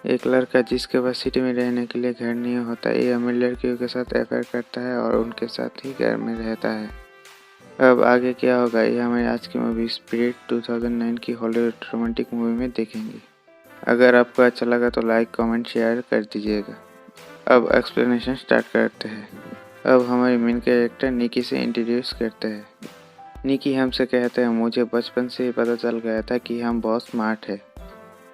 एक लड़का जिसके पास सिटी में रहने के लिए घर नहीं होता, ये अमीर लड़कियों के साथ अफेयर करता है और उनके साथ ही घर में रहता है। अब आगे क्या होगा ये हमें आज की मूवी स्पिरिट 2009 की हॉलीवुड रोमांटिक मूवी में देखेंगे। अगर आपको अच्छा लगा तो लाइक कमेंट शेयर कर दीजिएगा। अब एक्सप्लेनेशन स्टार्ट करते हैं। अब हमारी मेन कैरेक्टर निकी से इंट्रोड्यूस करते हैं। निकी हमसे कहते हैं, मुझे बचपन से ही पता चल गया था कि हम बहुत स्मार्ट है।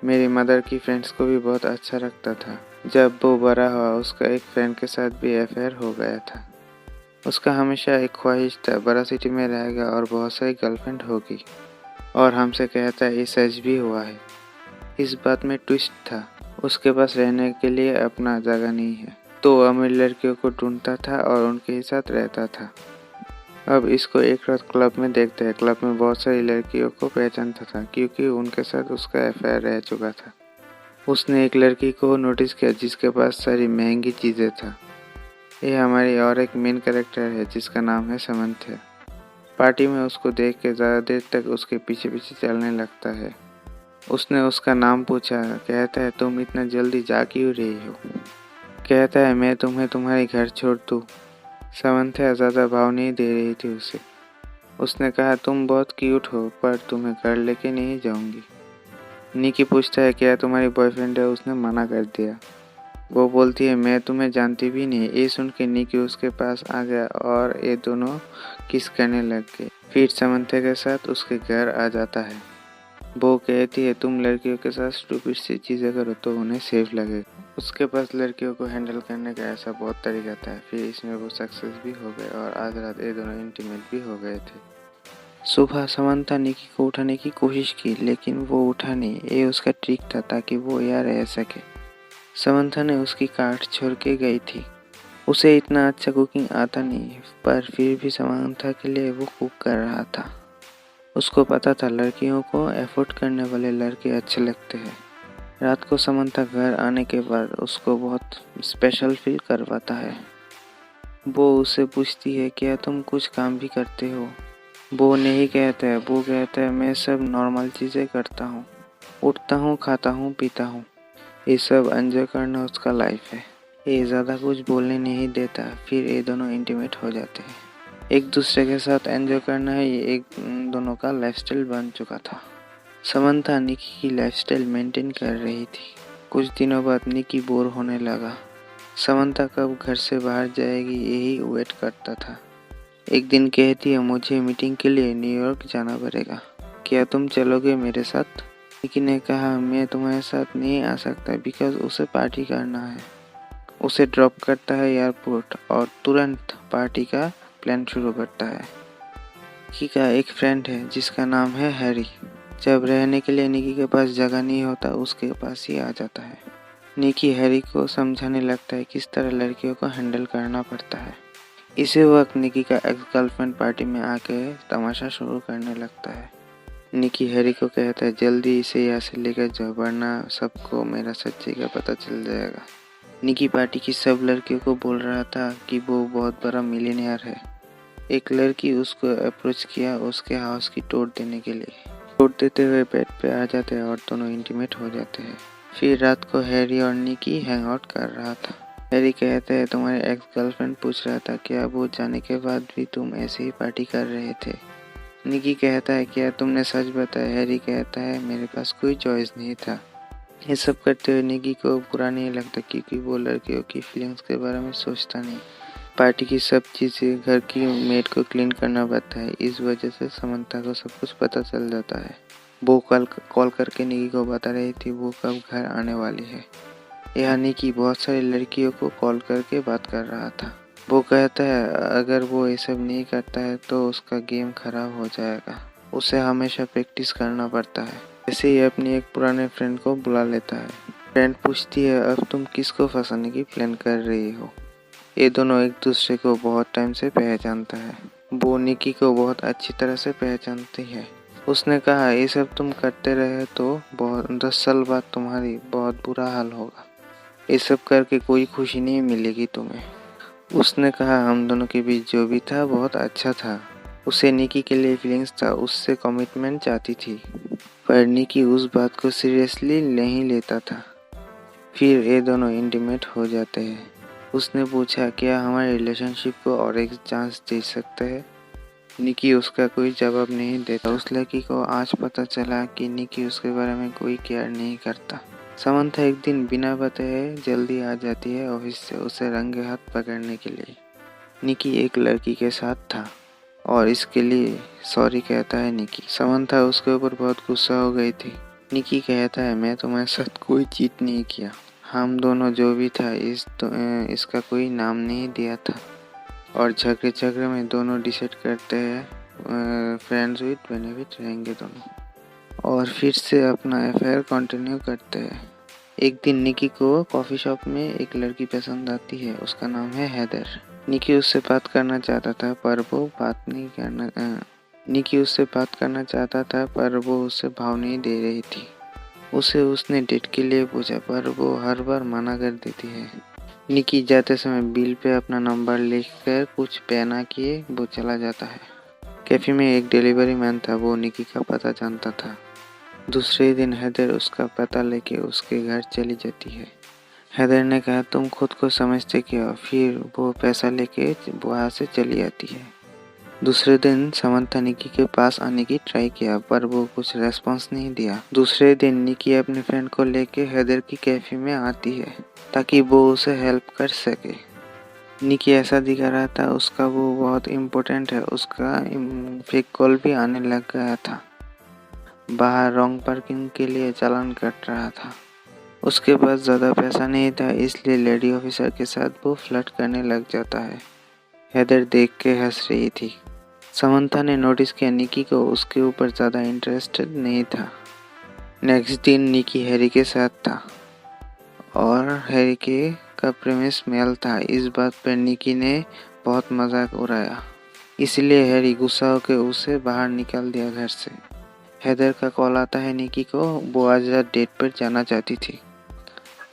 मेरी मदर की फ्रेंड्स को भी बहुत अच्छा लगता था। जब वो बड़ा हुआ उसका एक फ्रेंड के साथ भी अफेयर हो गया था। उसका हमेशा एक ख्वाहिश था, बड़ा सिटी में रहेगा और बहुत सारी गर्लफ्रेंड होगी। और हमसे कहता है ये सच भी हुआ है। इस बात में ट्विस्ट था, उसके पास रहने के लिए अपना जगह नहीं है, तो अमीर लड़कियों को ढूंढता था और उनके साथ रहता था। अब इसको एक रात क्लब में देखते हैं। क्लब में बहुत सारी लड़कियों को पहचानता था क्योंकि उनके साथ उसका अफेयर रह चुका था। उसने एक लड़की को नोटिस किया जिसके पास सारी महंगी चीज़ें था। ये हमारी और एक मेन कैरेक्टर है जिसका नाम है समंथा। पार्टी में उसको देख के ज़्यादा देर तक उसके पीछे पीछे चलने लगता है। उसने उसका नाम पूछा। कहता है, तुम इतना जल्दी जा क्यों रही हो? कहता है, मैं तुम्हें तुम्हारे घर छोड़ दूँ। समंथा ज़्यादा भाव नहीं दे रही थी उसे। उसने कहा, तुम बहुत क्यूट हो पर तुम्हें घर लेके नहीं जाऊंगी। निकी पूछता है, क्या तुम्हारी बॉयफ्रेंड है? उसने मना कर दिया। वो बोलती है, मैं तुम्हें जानती भी नहीं। ये सुन के निकी उसके पास आ गया और ये दोनों किस करने लग गए। फिर समंथा के साथ उसके घर आ जाता है। वो कहती है, तुम लड़कियों के साथ स्टूपिड सी चीज़ें करो तो उन्हें सेफ लगेगा। उसके पास लड़कियों को हैंडल करने का ऐसा बहुत तरीका था। फिर इसमें वो सक्सेस भी हो गए और आज रात ये दोनों इंटीमेट भी हो गए थे। सुबह समंथा निकी को उठाने की कोशिश की लेकिन वो उठा नहीं। ये उसका ट्रिक था ताकि वो यहाँ रह सके। समंथा ने उसकी काट छोड़ के गई थी। उसे इतना अच्छा कुकिंग आता नहीं पर फिर भी समंथा के लिए वो कुक कर रहा था। उसको पता था लड़कियों को एफोर्ड करने वाले लड़के अच्छे लगते हैं। रात को समंथा घर आने के बाद उसको बहुत स्पेशल फील करवाता है। वो उससे पूछती है, क्या तुम कुछ काम भी करते हो? वो नहीं कहता है। वो कहता है, मैं सब नॉर्मल चीज़ें करता हूँ, उठता हूँ, खाता हूँ, पीता हूँ। ये सब एंजॉय करना उसका लाइफ है। ये ज़्यादा कुछ बोलने नहीं देता। फिर ये दोनों इंटीमेट हो जाते हैं। एक दूसरे के साथ एंजॉय करना है ये एक दोनों का लाइफस्टाइल बन चुका था। समंथा निकी की लाइफस्टाइल मेंटेन कर रही थी। कुछ दिनों बाद निकी बोर होने लगा। समंथा कब घर से बाहर जाएगी यही वेट करता था। एक दिन कहती है, मुझे मीटिंग के लिए न्यूयॉर्क जाना पड़ेगा, क्या तुम चलोगे मेरे साथ? निकी ने कहा, मैं तुम्हारे साथ नहीं आ सकता बिकॉज उसे पार्टी करना है। उसे ड्रॉप करता है एयरपोर्ट और तुरंत पार्टी का प्लान शुरू करता है। निकी का एक फ्रेंड है जिसका नाम है हैरी। जब रहने के लिए निकी के पास जगह नहीं होता उसके पास ही आ जाता है। निकी हैरी को समझाने लगता है किस तरह लड़कियों को हैंडल करना पड़ता है। इसी वक्त निकी का एक्स गर्लफ्रेंड पार्टी में आके तमाशा शुरू करने लगता है। निकी हैरी को कहता है, जल्दी इसे यहाँ से लेकर जाओ वरना सबको मेरा सच्चाई का पता चल जाएगा। निकी पार्टी की सब लड़कियों को बोल रहा था कि वो बहुत बड़ा मिलियनेयर है। एक लड़की उसको अप्रोच किया उसके हाउस की तोड़ देने के लिए। तोड़ देते हुए बेड पे आ जाते हैं और दोनों इंटीमेट हो जाते हैं। फिर रात को हैरी और निकी हैंग आउट कर रहा था। हैरी कहता है, तुम्हारे एक्स गर्लफ्रेंड पूछ रहा था क्या वो जाने के बाद भी तुम ऐसे ही पार्टी कर रहे थे? निकी कहता है, क्या तुमने सच बताया? हैरी कहता है, मेरे पास कोई चॉइस नहीं था। ये सब करते हुए निकी को बुरा नहीं लगता क्योंकि वो लड़कियों की फीलिंग्स के बारे में सोचता नहीं। पार्टी की सब चीज़ें घर की मेड को क्लीन करना पड़ता है। इस वजह से समंथा को सब कुछ पता चल जाता है। वो कॉल करके निकी को बता रही थी वो कब घर आने वाली है। यह निकी बहुत सारी लड़कियों को कॉल करके बात कर रहा था। वो कहता है अगर वो ये सब नहीं करता है तो उसका गेम खराब हो जाएगा। उसे हमेशा प्रैक्टिस करना पड़ता है। ऐसे ही अपनी एक पुराने फ्रेंड को बुला लेता है। फ्रेंड पूछती है, अब तुम किसको फंसाने की प्लान कर रही हो? ये दोनों एक दूसरे को बहुत टाइम से पहचानता है। वो निकी को बहुत अच्छी तरह से पहचानती है। उसने कहा, ये सब तुम करते रहे तो बहुत 10 साल बाद तुम्हारी बहुत बुरा हाल होगा। ये सब करके कोई खुशी नहीं मिलेगी तुम्हें। उसने कहा, हम दोनों के बीच जो भी था बहुत अच्छा था। उसे निकी के लिए फीलिंग्स था, उससे कमिटमेंट चाहती थी, पर निकी उस बात को सीरियसली नहीं लेता था। फिर ये दोनों इंटीमेट हो जाते हैं। उसने पूछा क्या हमारे रिलेशनशिप को और एक चांस दे सकते हैं। निकी उसका कोई जवाब नहीं देता। उस लड़की को आज पता चला कि निकी उसके बारे में कोई केयर नहीं करता। समंथा एक दिन बिना बताए जल्दी आ जाती है ऑफिस से उसे रंगे हाथ पकड़ने के लिए। निकी एक लड़की के साथ था और इसके लिए सॉरी कहता है निकी। समंथा उसके ऊपर बहुत गुस्सा हो गई थी। निकी कहता है मैं तुम्हारे साथ कोई चीट नहीं किया। हम दोनों जो भी था इसका कोई नाम नहीं दिया था। और झगड़े झगड़े में दोनों डिसाइड करते हैं फ्रेंड्स विद बेनिफिट रहेंगे दोनों, और फिर से अपना अफेयर कंटिन्यू करते हैं। एक दिन निकी को कॉफ़ी शॉप में एक लड़की पसंद आती है। उसका नाम है हैदर। निकी उससे बात करना चाहता था पर वो बात नहीं करना निकी उससे बात करना चाहता था पर वो उसे भाव नहीं दे रही थी। उसे उसने डेट के लिए पूछा पर वो हर बार मना कर देती है। निकी जाते समय बिल पे अपना नंबर लिखकर कुछ पे ना किए वो चला जाता है। कैफे में एक डिलीवरी मैन था, वो निकी का पता जानता था। दूसरे दिन हैदर उसका पता लेके उसके घर चली जाती है। हैदर ने कहा तुम खुद को समझते क्या हो। फिर वो पैसा लेके वहाँ से चली आती है। दूसरे दिन समंथा निकी के पास आने की ट्राई किया पर वो कुछ रेस्पॉन्स नहीं दिया। दूसरे दिन निकी अपने फ्रेंड को लेके हैदर की कैफे में आती है ताकि वो उसे हेल्प कर सके। निकी ऐसा दिखा रहा था उसका वो बहुत इम्पोर्टेंट है। उसका फेक कॉल भी आने लग गया था। बाहर रॉन्ग पार्किंग के लिए चालान कट रहा था। उसके पास ज़्यादा पैसा नहीं था इसलिए लेडी ऑफिसर के साथ वो फ्लर्ट करने लग जाता है। हैदर देख के हंस रही थी। समंथा ने नोटिस किया निकी को उसके ऊपर ज़्यादा इंटरेस्टेड नहीं था। नेक्स्ट दिन निकी हैरी के साथ था और हैरी के कपड़े में स्मेल था। इस बात पर निकी ने बहुत मजाक उड़ाया, इसलिए हैरी गुस्सा होकर उसे बाहर निकाल दिया घर से। हैदर का कॉल आता है निकी को, वो आज डेट पर जाना चाहती थी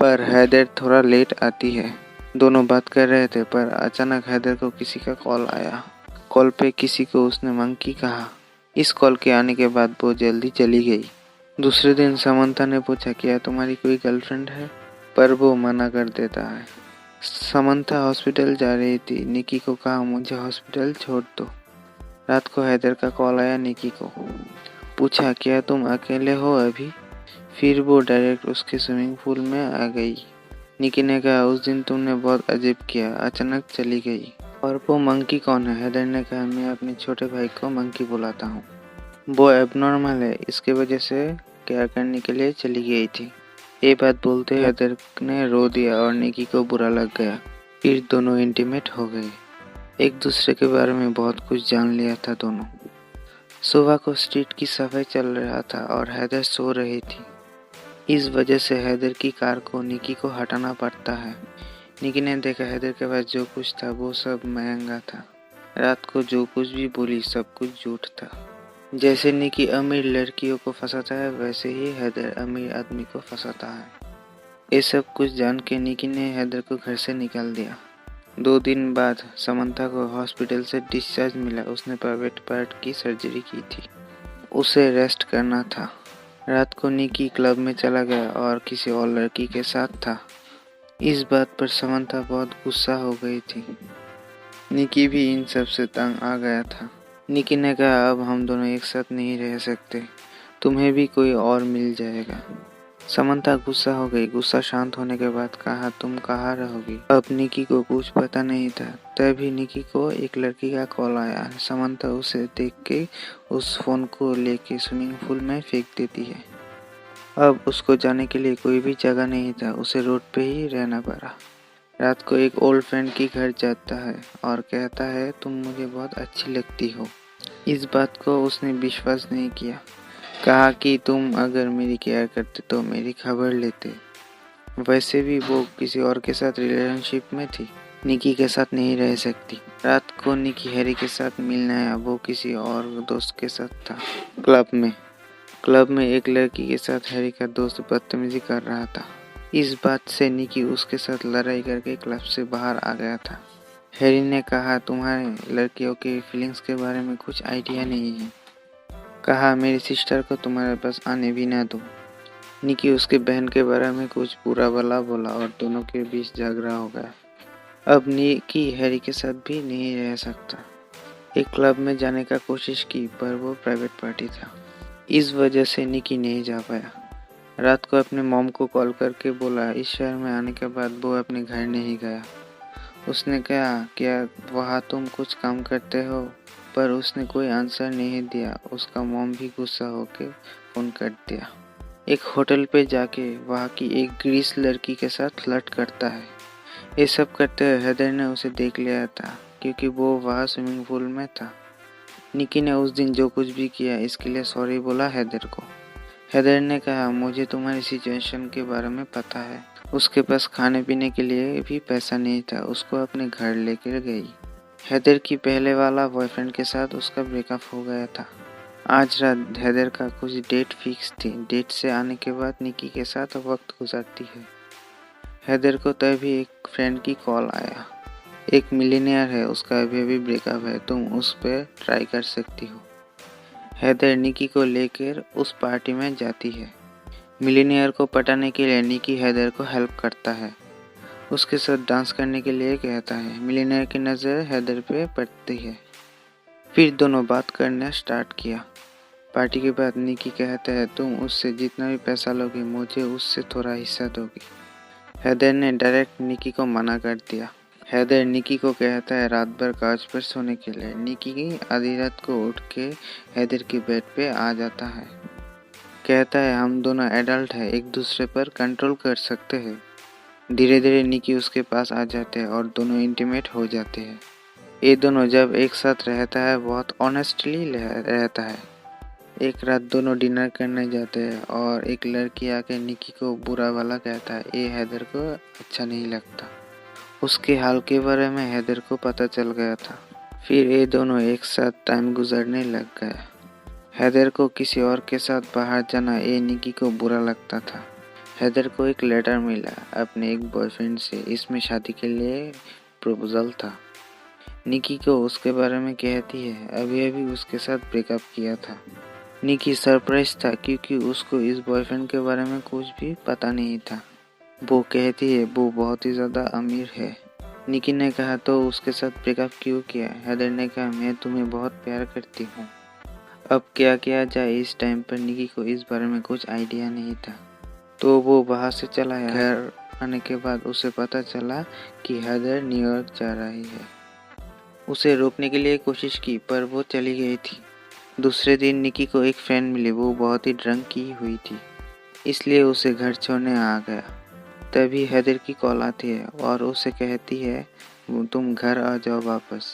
पर हैदर थोड़ा लेट आती है। दोनों बात कर रहे थे पर अचानक हैदर को किसी का कॉल आया। कॉल पे किसी को उसने मंकी कहा। इस कॉल के आने के बाद वो जल्दी चली गई। दूसरे दिन समंथा ने पूछा क्या तुम्हारी कोई गर्लफ्रेंड है, पर वो मना कर देता है। समंथा हॉस्पिटल जा रही थी। निकी को कहा मुझे हॉस्पिटल छोड़ दो। रात को हैदर का कॉल आया निकी को। पूछा क्या तुम अकेले हो अभी। फिर वो डायरेक्ट उसके स्विमिंग पूल में आ गई। निकी ने कहा उस दिन तुमने बहुत अजीब किया, अचानक चली गई। और वो मंकी कौन है। हैदर ने कहा मैं अपने छोटे भाई को मंकी बुलाता हूँ, वो एबनॉर्मल है, इसके वजह से केयर करने के लिए चली गई थी। ये बात बोलते हैदर ने रो दिया और निकी को बुरा लग गया। फिर दोनों इंटीमेट हो गए। एक दूसरे के बारे में बहुत कुछ जान लिया था दोनों। सुबह को स्ट्रीट की सफाई चल रहा था और हैदर सो रही थी। इस वजह से हैदर की कार को निकी को हटाना पड़ता है। निकी ने देखा हैदर के पास जो कुछ था वो सब महंगा था। रात को जो कुछ भी बोली सब कुछ झूठ था। जैसे निकी अमीर लड़कियों को फंसाता है वैसे ही हैदर अमीर आदमी को फंसाता है। ये सब कुछ जान के निकी ने हैदर को घर से निकाल दिया। 2 दिन बाद समंथा को हॉस्पिटल से डिस्चार्ज मिला। उसने प्राइवेट पार्ट की सर्जरी की थी। उसे रेस्ट करना था। रात को निकी क्लब में चला गया और किसी और लड़की के साथ था। इस बात पर समंथा बहुत गुस्सा हो गई थी। निकी भी इन सब से तंग आ गया था। निकी ने कहा अब हम दोनों एक साथ नहीं रह सकते, तुम्हें भी कोई और मिल जाएगा। समंथा गुस्सा हो गई। गुस्सा शांत होने के बाद कहा तुम कहाँ रहोगी। अब निकी को कुछ पता नहीं था। तभी निकी को एक लड़की का कॉल आया। समंथा उसे देख के उस फोन को लेके स्विमिंग पूल में फेंक देती है। अब उसको जाने के लिए कोई भी जगह नहीं था, उसे रोड पे ही रहना पड़ा। रात को एक ओल्ड फ्रेंड के घर जाता है और कहता है तुम मुझे बहुत अच्छी लगती हो। इस बात को उसने विश्वास नहीं किया। कहा कि तुम अगर मेरी केयर करते तो मेरी खबर लेते। वैसे भी वो किसी और के साथ रिलेशनशिप में थी, निकी के साथ नहीं रह सकती। रात को निकी हैरी के साथ मिलने आया। वो किसी और दोस्त के साथ था। क्लब में एक लड़की के साथ हैरी का दोस्त बदतमीजी कर रहा था। इस बात से निकी उसके साथ लड़ाई करके क्लब से बाहर आ गया था। हैरी ने कहा तुम्हारे लड़कियों के फीलिंग्स के बारे में कुछ आइडिया नहीं है। कहा मेरी सिस्टर को तुम्हारे पास आने भी ना दो। निकी उसकी बहन के बारे में कुछ बुरा भला बोला और दोनों के बीच झगड़ा हो गया। अब निकी हैरी के साथ भी नहीं रह सकता। एक क्लब में जाने का कोशिश की पर वो प्राइवेट पार्टी था। इस वजह से निकी नहीं जा पाया। रात को अपने मॉम को कॉल करके बोला इस शहर में आने के बाद वो अपने घर नहीं गया। उसने कहा क्या वहाँ तुम कुछ काम करते हो, पर उसने कोई आंसर नहीं दिया। उसका मॉम भी गुस्सा होके फ़ोन कर दिया। एक होटल पे जाके वहाँ की एक ग्रीस लड़की के साथ फ्लर्ट करता है। ये सब करते हुए हेदर ने उसे देख लिया था क्योंकि वो वहाँ स्विमिंग पूल में था। निकी ने उस दिन जो कुछ भी किया इसके लिए सॉरी बोला हेदर को। हेदर ने कहा मुझे तुम्हारी सिचुएशन के बारे में पता है। उसके पास खाने पीने के लिए भी पैसा नहीं था। उसको अपने घर लेकर गई। हेदर की पहले वाला बॉयफ्रेंड के साथ उसका ब्रेकअप हो गया था। आज रात हेदर का कुछ डेट फिक्स थी। डेट से आने के बाद निकी के साथ वक्त गुजारती है। हेदर को तभी एक फ्रेंड की कॉल आया। एक मिलीनियर है, उसका अभी ब्रेकअप है, तुम उस पर ट्राई कर सकती हो। हेदर निकी को लेकर उस पार्टी में जाती है। मिलीनियर को पटाने के लिए निकी हेदर को हेल्प करता है। उसके साथ डांस करने के लिए कहता है। मिलीनियर की नज़र हेदर पे पड़ती है। फिर दोनों बात करना स्टार्ट किया। पार्टी के बाद निकी कहता है तुम उससे जितना भी पैसा लोगी मुझे उससे थोड़ा हिस्सा दोगी। हेदर ने डायरेक्ट निकी को मना कर दिया। हेदर निकी को कहता है रात भर काउच पर सोने के लिए। निकी आधी रात को उठ के हेदर के बेड पे आ जाता है। कहता है हम दोनों एडल्ट हैं, एक दूसरे पर कंट्रोल कर सकते हैं। धीरे धीरे निकी उसके पास आ जाते हैं और दोनों इंटीमेट हो जाते हैं। ये दोनों जब एक साथ रहता है बहुत ऑनेस्टली रहता है। एक रात दोनों डिनर करने जाते हैं और एक लड़की आके निकी को बुरा भला कहता है। ये हेदर को अच्छा नहीं लगता। उसके हाल के बारे में हेदर को पता चल गया था। फिर ये दोनों एक साथ टाइम गुजारने लग गए। हेदर को किसी और के साथ बाहर जाना ये निकी को बुरा लगता था। हेदर को एक लेटर मिला अपने एक बॉयफ्रेंड से। इसमें शादी के लिए प्रपोजल था। निकी को उसके बारे में कहती है अभी अभी उसके साथ ब्रेकअप किया था। निकी सरप्राइज था क्योंकि उसको इस बॉयफ्रेंड के बारे में कुछ भी पता नहीं था। वो कहती है वो बहुत ही ज़्यादा अमीर है। निकी ने कहा तो उसके साथ ब्रेकअप क्यों किया। हेदर ने कहा मैं तुम्हें बहुत प्यार करती हूँ। अब क्या किया जाए। इस टाइम पर निकी को इस बारे में कुछ आइडिया नहीं था, तो वो वहाँ से चला आया। घर आने के बाद उसे पता चला कि हेदर न्यूयॉर्क जा रही है। उसे रोकने के लिए कोशिश की पर वो चली गई थी। दूसरे दिन निकी को एक फ्रेंड मिली। वो बहुत ही ड्रंक की हुई थी, इसलिए उसे घर छोड़ने आ गया। तभी हेदर की कॉल आती है और उसे कहती है तुम घर आ जाओ वापस,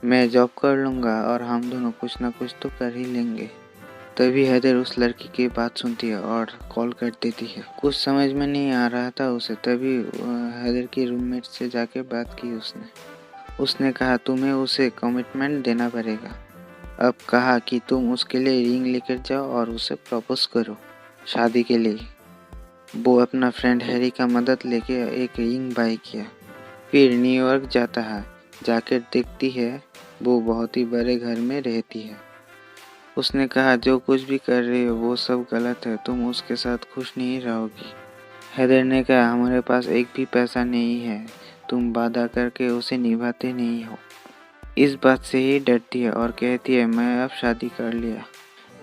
मैं जॉब कर लूँगा और हम दोनों कुछ ना कुछ तो कर ही लेंगे। तभी हेदर उस लड़की की बात सुनती है और कॉल कर देती है। कुछ समझ में नहीं आ रहा था उसे। तभी हेदर की रूममेट से जाके बात की उसने कहा तुम्हें उसे कमिटमेंट देना पड़ेगा। अब कहा कि तुम उसके लिए रिंग लेकर जाओ और उसे प्रपोज करो शादी के लिए। वो अपना फ्रेंड हैरी का मदद लेके एक रिंग बाय किया। फिर न्यूयॉर्क जाता है। जाकर देखती है वो बहुत ही बड़े घर में रहती है। उसने कहा जो कुछ भी कर रही हो वो सब गलत है, तुम उसके साथ खुश नहीं रहोगी। हेदर ने कहा हमारे पास एक भी पैसा नहीं है, तुम वादा करके उसे निभाते नहीं हो। इस बात से ही डरती है और कहती है मैं अब शादी कर लिया।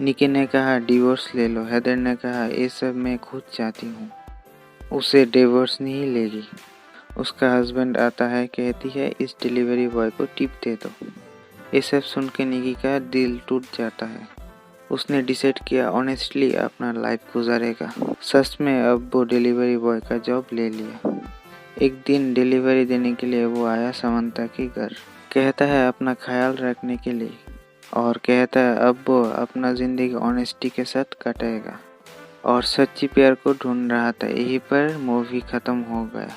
निकी ने कहा डिवोर्स ले लो। हेदर ने कहा ये सब मैं खुद चाहती हूँ। उसे डिवोर्स नहीं लेगी। उसका हस्बैंड आता है। कहती है इस डिलीवरी बॉय को टिप दे दो। ये सब सुन के निकी का दिल टूट जाता है। उसने डिसाइड किया ऑनेस्टली अपना लाइफ गुजारेगा। सच में अब वो डिलीवरी बॉय का जॉब ले लिया। एक दिन डिलीवरी देने के लिए वो आया समंता के घर। कहता है अपना ख्याल रखने के लिए और कहता है अब वो अपना ज़िंदगी ऑनेस्टी के साथ काटेगा और सच्ची प्यार को ढूंढ रहा था। यहीं पर मूवी ख़त्म हो गया।